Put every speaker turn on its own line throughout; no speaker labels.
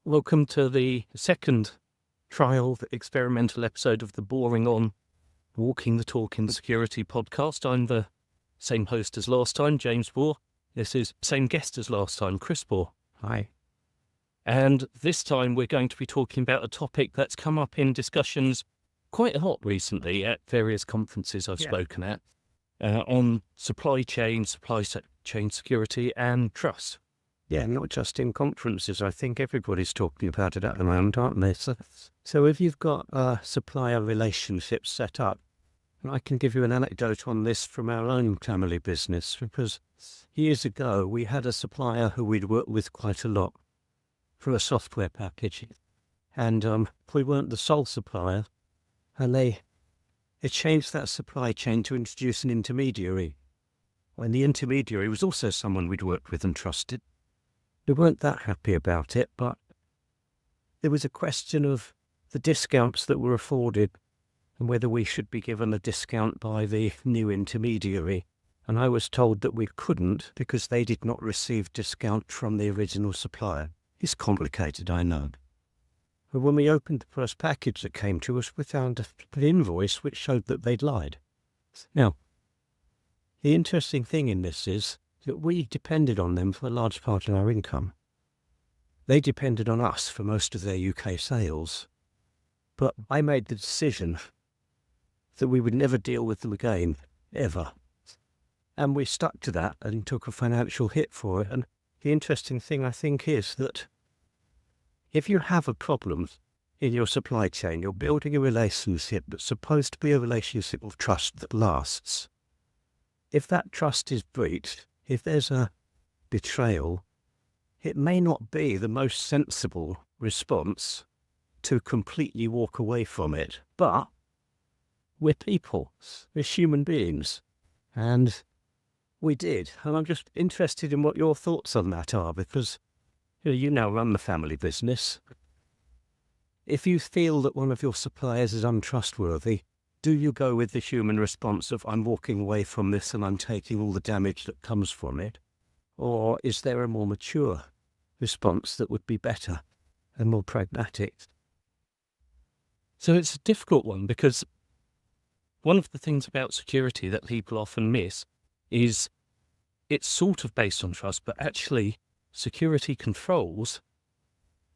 Welcome to the second trial experimental episode of the Boring On Walking the Talk in Security podcast. I'm the same host as last time, James Bohr. This is same guest as last time, Chris Bohr.
Hi.
And this time we're going to be talking about a topic that's come up in discussions quite a lot recently at various conferences I've spoken at on supply chain security and trust.
Yeah, not just in conferences. I think everybody's talking about it at the moment, aren't they? So if you've got supplier relationships set up, and I can give you an anecdote on this from our own family business, because years ago we had a supplier who we'd worked with quite a lot for a software package, and we weren't the sole supplier, and they changed that supply chain to introduce an intermediary. When the intermediary was also someone we'd worked with and trusted. We weren't that happy about it, but there was a question of the discounts that were afforded and whether we should be given a discount by the new intermediary. And I was told that we couldn't because they did not receive discount from the original supplier. It's complicated, I know. But when we opened the first package that came to us, we found an invoice which showed that they'd lied. Now, the interesting thing in this is that we depended on them for a large part of our income. They depended on us for most of their UK sales. But I made the decision that we would never deal with them again, ever. And we stuck to that and took a financial hit for it. And the interesting thing, I think, is that if you have a problem in your supply chain, you're building a relationship that's supposed to be a relationship of trust that lasts. If that trust is breached, if there's a betrayal, it may not be the most sensible response to completely walk away from it. But we're people, we're human beings, and we did. And I'm just interested in what your thoughts on that are, because you now run the family business. If you feel that one of your suppliers is untrustworthy, do you go with the human response of, I'm walking away from this and I'm taking all the damage that comes from it? Or is there a more mature response that would be better and more pragmatic?
So it's a difficult one, because one of the things about security that people often miss is it's sort of based on trust, but actually security controls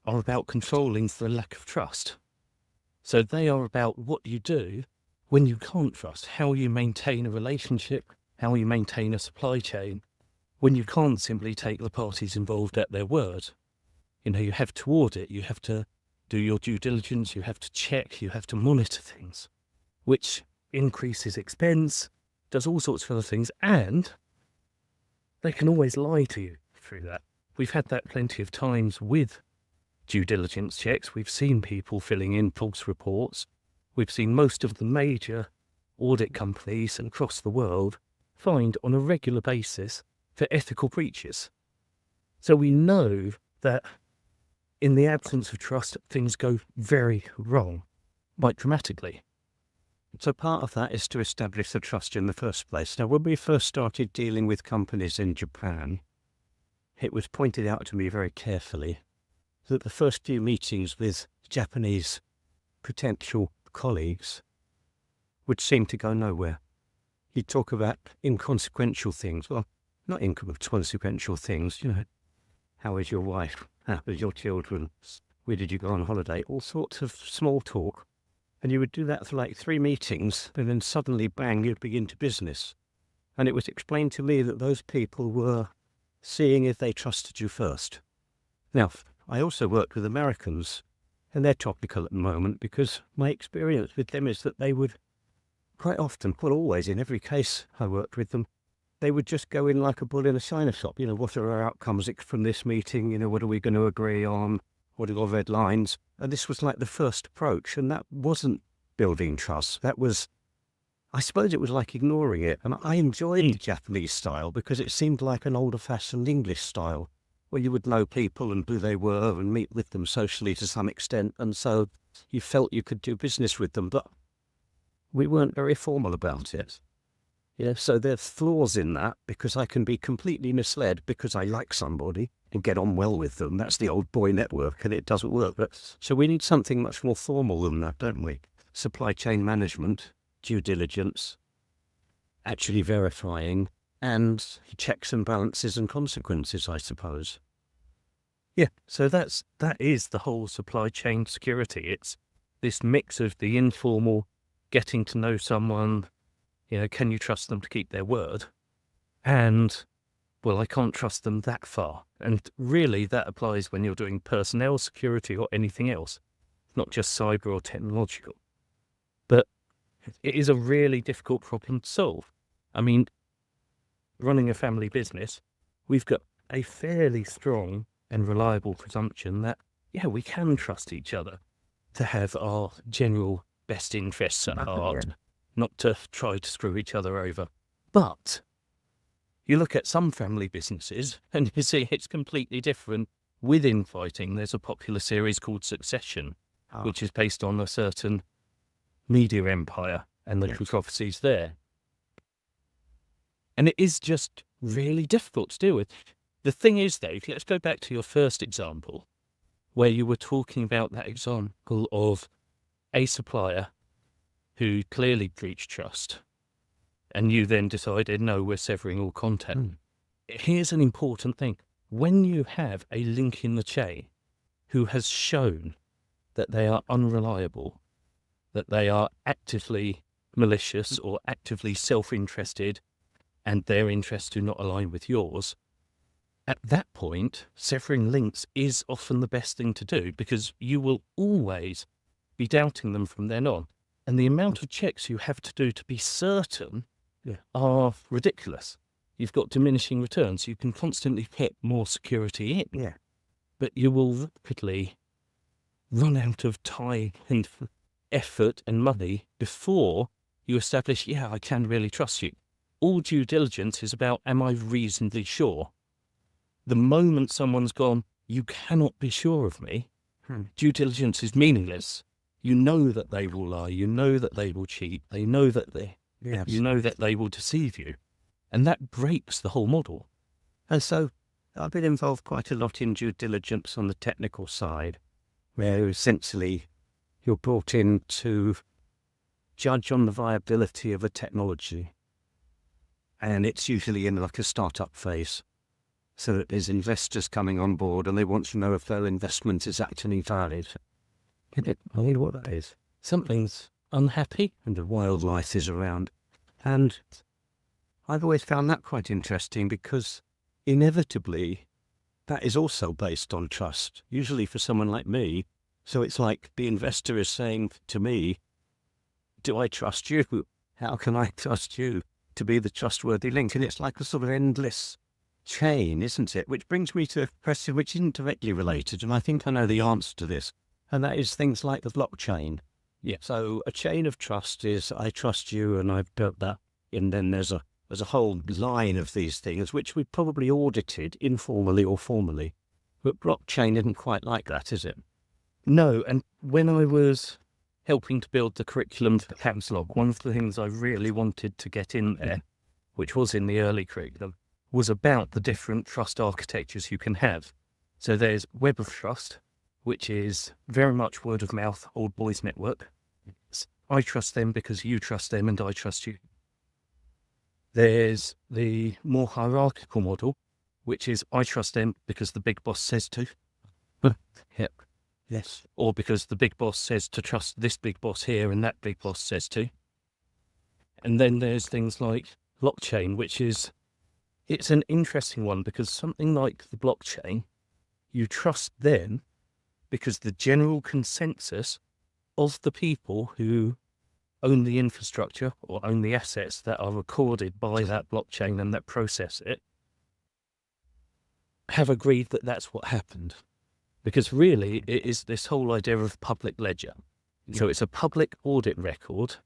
are about controlling the lack of trust. So they are about what you do when you can't trust, how you maintain a relationship, how you maintain a supply chain, when you can't simply take the parties involved at their word. You have to audit, you have to do your due diligence, you have to check, you have to monitor things, which increases expense, does all sorts of other things, and they can always lie to you through that. We've had that plenty of times with due diligence checks. We've seen people filling in false reports. We've seen most of the major audit companies across the world fined on a regular basis for ethical breaches. So we know that in the absence of trust, things go very wrong, quite dramatically.
So part of that is to establish the trust in the first place. Now, when we first started dealing with companies in Japan, it was pointed out to me very carefully that the first few meetings with Japanese potential colleagues would seem to go nowhere. He'd talk about inconsequential things. Well, not inconsequential things, how is your wife? How is your children? Where did you go on holiday? All sorts of small talk. And you would do that for like 3 meetings, and then suddenly, bang, you'd begin to business. And it was explained to me that those people were seeing if they trusted you first. Now, I also worked with Americans, and they're topical at the moment because my experience with them is that they would quite often, well, always in every case I worked with them, they would just go in like a bull in a china shop. What are our outcomes from this meeting? What are we going to agree on? What are our red lines? And this was like the first approach, and that wasn't building trust. That was, I suppose it was like ignoring it. And I enjoyed the Japanese style because it seemed like an older-fashioned English style, where you would know people and who they were and meet with them socially to some extent, and so you felt you could do business with them. But we weren't very formal about it. Yeah, so there's flaws in that because I can be completely misled because I like somebody and get on well with them. That's the old boy network, and it doesn't work. So we need something much more formal than that, don't we? Supply chain management, due diligence, actually verifying, and checks and balances and consequences, I suppose.
Yeah, so that is the whole supply chain security. It's this mix of the informal, getting to know someone, can you trust them to keep their word? And, well, I can't trust them that far. And really, that applies when you're doing personnel security or anything else, not just cyber or technological. But it is a really difficult problem to solve. I mean, running a family business, we've got a fairly strong and reliable presumption that, we can trust each other to have our general best interests at heart, not to try to screw each other over. But you look at some family businesses and you see it's completely different. With infighting, there's a popular series called Succession, which is based on a certain media empire and the controversies there. And it is just really difficult to deal with. The thing is, Dave, let's go back to your first example, where you were talking about that example of a supplier who clearly breached trust, and you then decided, no, we're severing all contact. Here's an important thing. When you have a link in the chain who has shown that they are unreliable, that they are actively malicious or actively self-interested, and their interests do not align with yours, at that point, severing links is often the best thing to do, because you will always be doubting them from then on. And the amount of checks you have to do to be certain are ridiculous. You've got diminishing returns. You can constantly put more security in, but you will rapidly run out of time and effort and money before you establish, I can really trust you. All due diligence is about, am I reasonably sure? The moment someone's gone, you cannot be sure of me, due diligence is meaningless. You know that they will lie. You know that they will cheat. You know that they will deceive you. And that breaks the whole model.
And so I've been involved quite a lot in due diligence on the technical side, where essentially you're brought in to judge on the viability of a technology. And it's usually in like a startup phase, so that there's investors coming on board and they want to know if their investment is actually valid. I mean, what that is.
Something's unhappy
And the wildlife is around. And I've always found that quite interesting, because inevitably that is also based on trust, usually for someone like me. So it's like the investor is saying to me, do I trust you? How can I trust you to be the trustworthy link? And it's like a sort of endless chain, isn't it? Which brings me to a question which isn't directly related, and I think I know the answer to this, and that is things like the blockchain. So a chain of trust is, I trust you and I've built that, and then there's a whole line of these things which we probably audited informally or formally. But blockchain isn't quite like that, is it?
No, and when I was helping to build the curriculum for Capslog, one of the things I really wanted to get in there, which was in the early curriculum, was about the different trust architectures you can have. So there's Web of Trust, which is very much word of mouth, old boys network. I trust them because you trust them and I trust you. There's the more hierarchical model, which is I trust them because the big boss says to.
Yes.
Or because the big boss says to trust this big boss here and that big boss says to. And then there's things like blockchain, which is, it's an interesting one, because something like the blockchain, you trust them because the general consensus of the people who own the infrastructure or own the assets that are recorded by that blockchain and that process it have agreed that that's what happened. Because really, it is this whole idea of public ledger. So it's a public audit record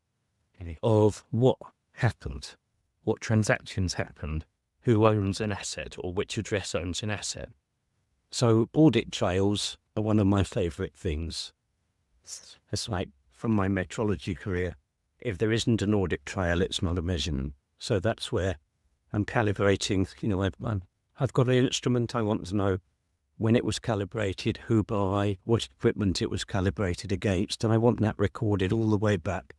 of what happened, what transactions happened, who owns an asset or which address owns an asset.
So audit trails are one of my favourite things. It's like from my metrology career, if there isn't an audit trail, it's not a measurement. So that's where I'm calibrating. I've got an instrument. I want to know when it was calibrated, who by, what equipment it was calibrated against, and I want that recorded all the way back.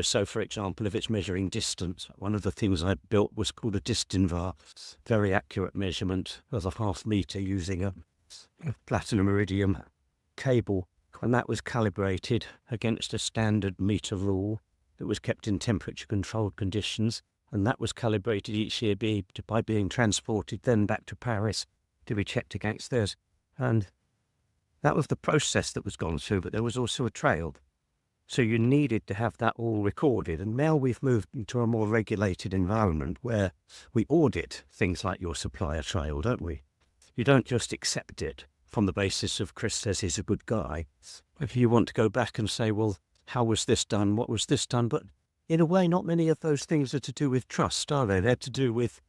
So for example, if it's measuring distance, one of the things I built was called a Distinvar, very accurate measurement of a half meter using a platinum iridium cable, and that was calibrated against a standard meter rule that was kept in temperature controlled conditions, and that was calibrated each year by being transported then back to Paris to be checked against theirs. And that was the process that was gone through, but there was also a trail. So you needed to have that all recorded. And now we've moved into a more regulated environment where we audit things like your supplier trail, don't we? You don't just accept it from the basis of Chris says he's a good guy. If you want to go back and say, well, how was this done? What was this done? But in a way, not many of those things are to do with trust, are they? They're to do with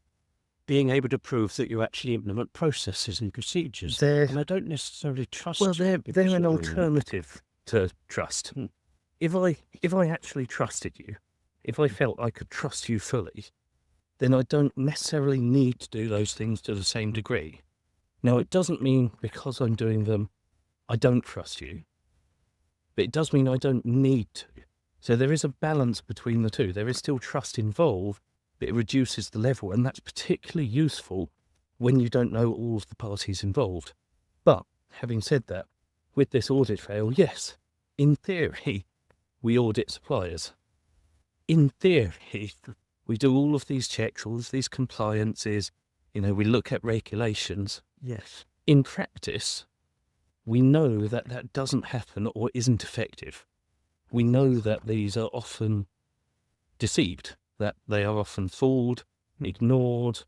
being able to prove that you actually implement processes and procedures. And I don't necessarily trust.
Well, they're an alternative to trust. If I actually trusted you, if I felt I could trust you fully, then I don't necessarily need to do those things to the same degree. Now, it doesn't mean because I'm doing them, I don't trust you, but it does mean I don't need to. So there is a balance between the two. There is still trust involved, but it reduces the level, and that's particularly useful when you don't know all of the parties involved. But having said that, with this audit trail, yes, in theory, we audit suppliers. In theory, we do all of these checks, all of these compliances, we look at regulations.
Yes.
In practice, we know that that doesn't happen or isn't effective. We know that these are often deceived, that they are often fooled, ignored.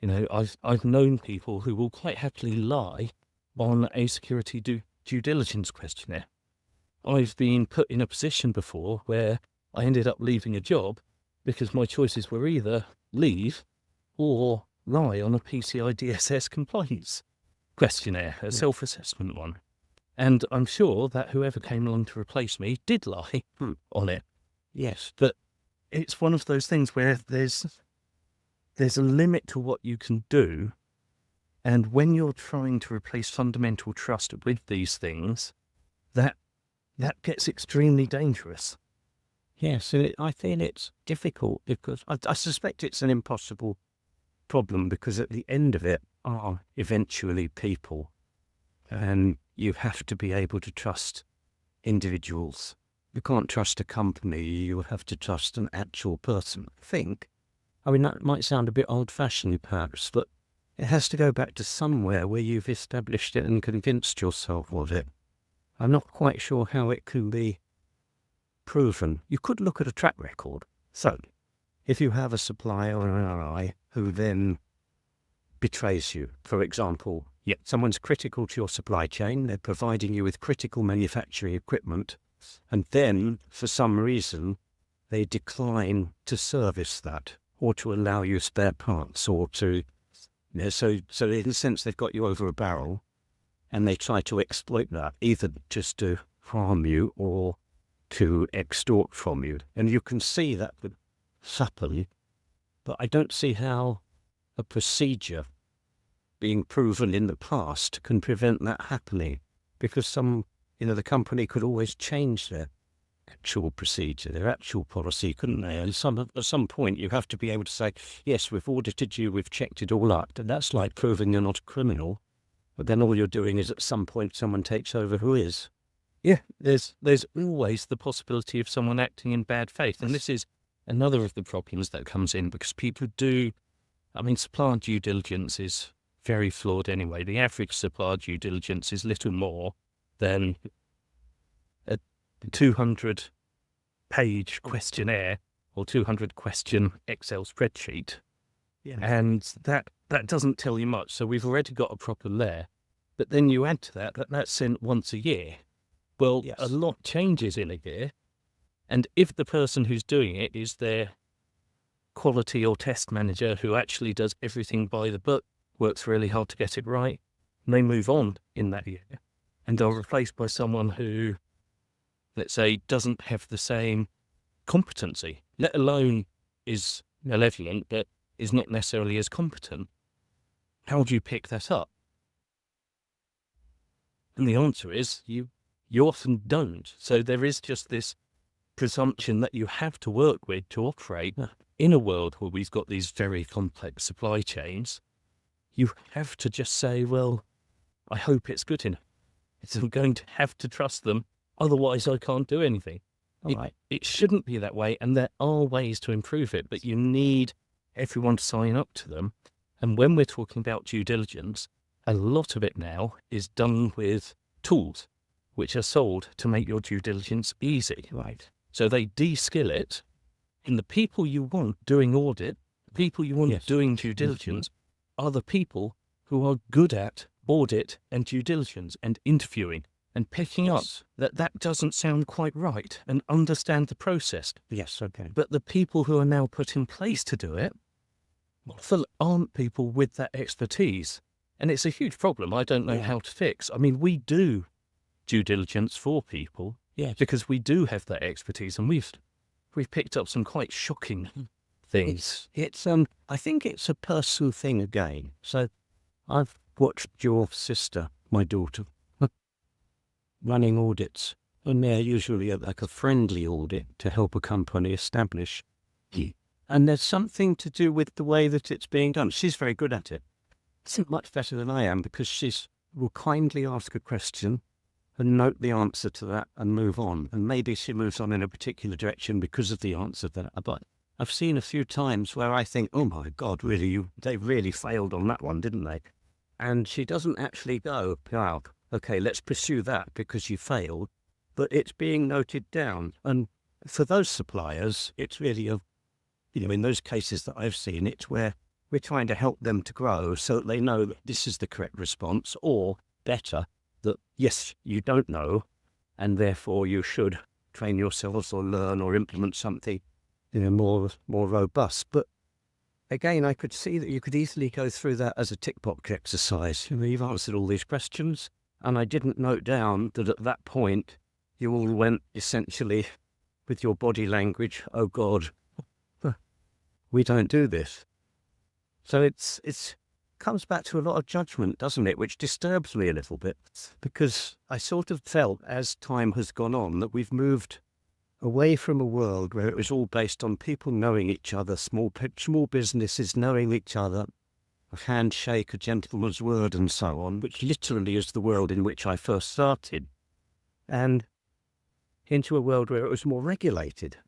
I've known people who will quite happily lie on a security due diligence questionnaire. I've been put in a position before where I ended up leaving a job because my choices were either leave or lie on a PCI DSS compliance questionnaire, a self-assessment one. And I'm sure that whoever came along to replace me did lie on it.
Yes.
But it's one of those things where there's a limit to what you can do. And when you're trying to replace fundamental trust with these things, that gets extremely dangerous.
Yes, and I feel it's difficult because I suspect it's an impossible problem because at the end of it are eventually people, and you have to be able to trust individuals. You can't trust a company, you have to trust an actual person. That might sound a bit old-fashioned perhaps, but it has to go back to somewhere where you've established it and convinced yourself of it. I'm not quite sure how it can be proven. You could look at a track record. So, if you have a supplier or an RI who then betrays you, for example, someone's critical to your supply chain, they're providing you with critical manufacturing equipment, and then, for some reason, they decline to service that, or to allow you spare parts, or to... So in a sense, they've got you over a barrel, and they try to exploit that, either just to harm you or to extort from you. And you can see that would happen, but I don't see how a procedure being proven in the past can prevent that happening, because the company could always change their actual procedure, their actual policy, couldn't they? And at some point, you have to be able to say, yes, we've audited you, we've checked it all up, and that's like proving you're not a criminal. But then all you're doing is at some point someone takes over who is.
Yeah, there's always the possibility of someone acting in bad faith. And this is another of the problems that comes in because people supplier due diligence is very flawed anyway. The average supplier due diligence is little more than a 200-page questionnaire or 200-question Excel spreadsheet.
Yeah.
And that doesn't tell you much. So we've already got a problem there. But then you add to that's sent once a year. Well,
Yes.
A lot changes in a year. And if the person who's doing it is their quality or test manager who actually does everything by the book, works really hard to get it right, and they move on in that year, and are replaced by someone who, let's say, doesn't have the same competency, let alone is malevolent but is not necessarily as competent, how do you pick that up? And the answer is you often don't. So there is just this presumption that you have to work with to operate in a world where we've got these very complex supply chains. You have to just say, well, I hope it's good enough. I'm going to have to trust them, otherwise I can't do anything. It shouldn't be that way, and there are ways to improve it, but you need everyone to sign up to them. And when we're talking about due diligence, a lot of it now is done with tools which are sold to make your due diligence easy.
Right.
So they de-skill it, and the people you want doing audit, the people you want doing due diligence, are the people who are good at audit and due diligence and interviewing and picking up that doesn't sound quite right and understand the process.
Yes, okay.
But the people who are now put in place to do it often aren't people with that expertise. And it's a huge problem I don't know how to fix. I mean, we do due diligence for people because we do have that expertise, and we've picked up some quite shocking things.
It's I think it's a personal thing again. So I've watched your sister, my daughter, running audits, and they're usually like a friendly audit to help a company establish. And there's something to do with the way that it's being done. She's very good at it. It's much better than I am, because will kindly ask a question and note the answer to that and move on. And maybe she moves on in a particular direction because of the answer to that. But I've seen a few times where I think, oh my God, really, they really failed on that one, didn't they? And she doesn't actually go, oh, okay, let's pursue that because you failed. But it's being noted down. And for those suppliers, it's really in those cases that I've seen, it's where we're trying to help them to grow so that they know that this is the correct response, or better, that yes, you don't know, and therefore you should train yourselves or learn or implement something more robust. But again, I could see that you could easily go through that as a tick box exercise. You've answered all these questions, and I didn't note down that at that point you all went essentially with your body language, oh God, we don't do this. So it comes back to a lot of judgment, doesn't it? Which disturbs me a little bit, because I sort of felt as time has gone on that we've moved away from a world where it was all based on people knowing each other, small businesses knowing each other, a handshake, a gentleman's word, and so on, which literally is the world in which I first started, and into a world where it was more regulated.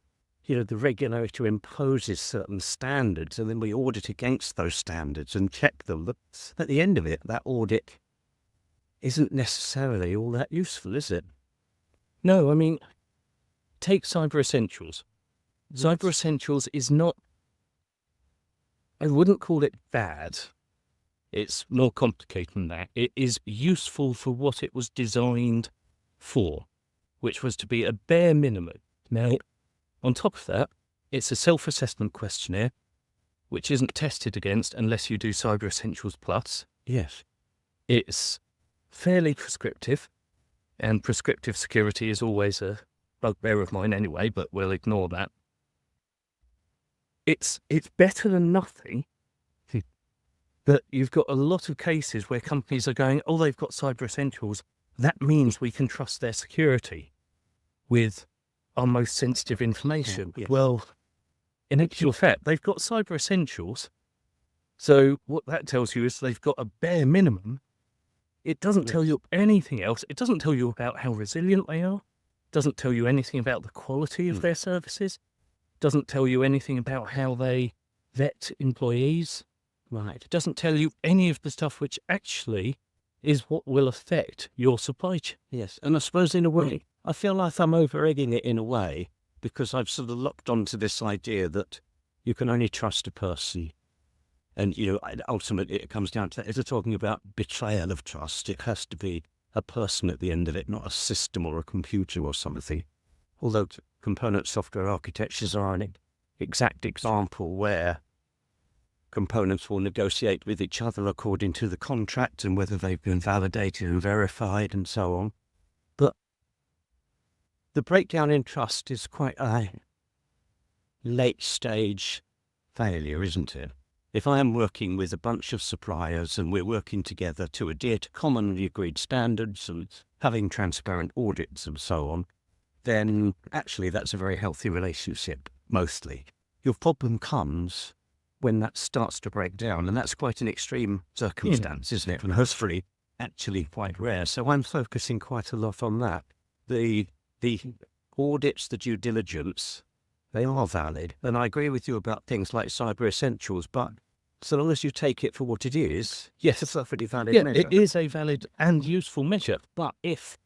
The regulator imposes certain standards, and then we audit against those standards and check them. But at the end of it, that audit isn't necessarily all that useful, is it?
No, I mean, take Cyber Essentials. Cyber Essentials is not, I wouldn't call it bad. It's more complicated than that. It is useful for what it was designed for, which was to be a bare minimum. Now, on top of that, it's a self-assessment questionnaire, which isn't tested against unless you do Cyber Essentials Plus.
Yes.
It's fairly prescriptive, and prescriptive security is always a bugbear of mine anyway, but we'll ignore that. It's better than nothing, but you've got a lot of cases where companies are going, oh, they've got Cyber Essentials. That means we can trust their security with our most sensitive information.
Yes.
Well, in actual fact, they've got Cyber Essentials. So what that tells you is they've got a bare minimum. It doesn't tell you anything else. It doesn't tell you about how resilient they are. It doesn't tell you anything about the quality of their services. It doesn't tell you anything about how they vet employees.
Right.
It doesn't tell you any of the stuff which actually is what will affect your supply chain.
Yes, and I suppose in a way, I feel like I'm over-egging it in a way, because I've sort of locked onto this idea that you can only trust a person. And, ultimately it comes down to that. If you're talking about betrayal of trust, it has to be a person at the end of it, not a system or a computer or something. Although component software architectures are an exact example where components will negotiate with each other according to the contract and whether they've been validated and verified and so on. But the breakdown in trust is quite a late stage failure, isn't it? If I am working with a bunch of suppliers and we're working together to adhere to commonly agreed standards and having transparent audits and so on, then actually that's a very healthy relationship, mostly. Your problem comes when that starts to break down, and that's quite an extreme circumstance, isn't it? And hopefully actually quite rare. So I'm focusing quite a lot on that. The audits, the due diligence, they are valid. And I agree with you about things like cyber essentials, but so long as you take it for what it is, yes, it's a pretty valid measure.
It is a valid and useful measure.
But if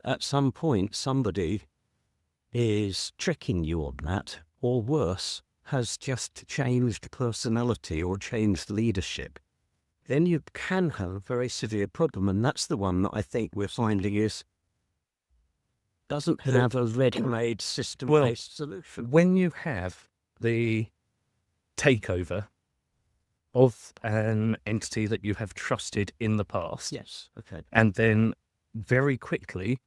at some point somebody is tricking you on that, or worse, has just changed personality or changed leadership, then you can have a very severe problem. And that's the one that I think we're finding doesn't have a ready-made system-based solution.
When you have the takeover of an entity that you have trusted in the past,
Yes. Okay.
and then very quickly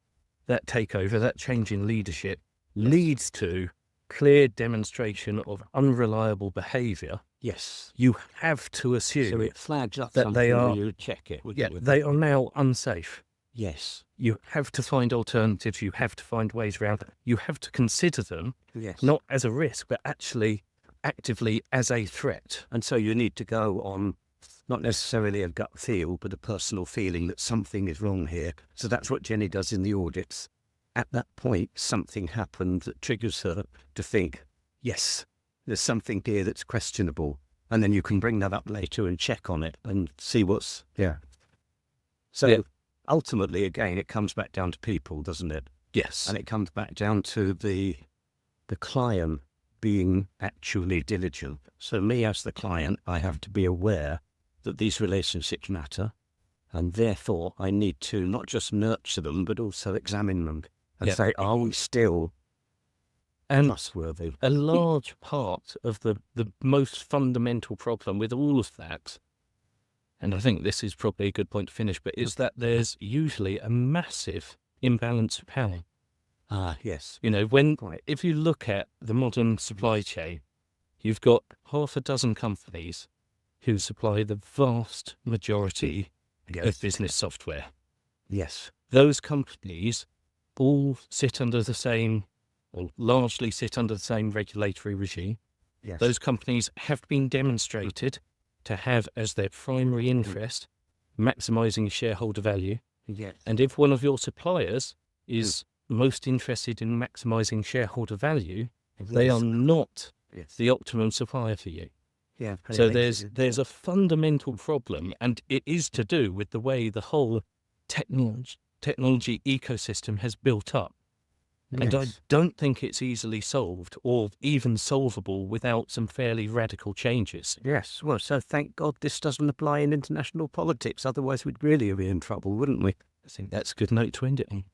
that takeover, that change in leadership, leads to clear demonstration of unreliable behaviour,
Yes.
you have to assume
So it flags up
that
something
they are,
when you check it.
they are now unsafe.
Yes.
You have to find alternatives. You have to find ways around it. You have to consider them
Yes.
not as a risk, but actually actively as a threat.
And so you need to go on not necessarily a gut feel, but a personal feeling that something is wrong here. So that's what Jenny does in the audits. At that point, something happened that triggers her to think, yes, there's something here that's questionable. And then you can bring that up later and check on it and see what's, So ultimately, again, it comes back down to people, doesn't it?
Yes.
And it comes back down to the client being actually diligent. So me as the client, I have to be aware that these relationships matter, and therefore I need to not just nurture them, but also examine them and say, are we still trustworthy?
A large part of the most fundamental problem with all of that, and I think this is probably a good point to finish, but is that there's usually a massive imbalance of power.
Ah, yes.
If you look at the modern supply chain, you've got half a dozen companies who supply the vast majority of business software.
Yes.
Those companies all sit under the same, or largely sit under the same regulatory regime.
Yes.
Those companies have been demonstrated to have as their primary interest maximizing shareholder value.
Yes.
And if one of your suppliers is most interested in maximizing shareholder value, they are not the optimum supplier for you.
Yeah.
So there's a fundamental problem, and it is to do with the way the whole technology ecosystem has built up. And I don't think it's easily solved or even solvable without some fairly radical changes.
Yes. Well, so thank God this doesn't apply in international politics. Otherwise, we'd really be in trouble, wouldn't we?
I think that's a good note to end it on.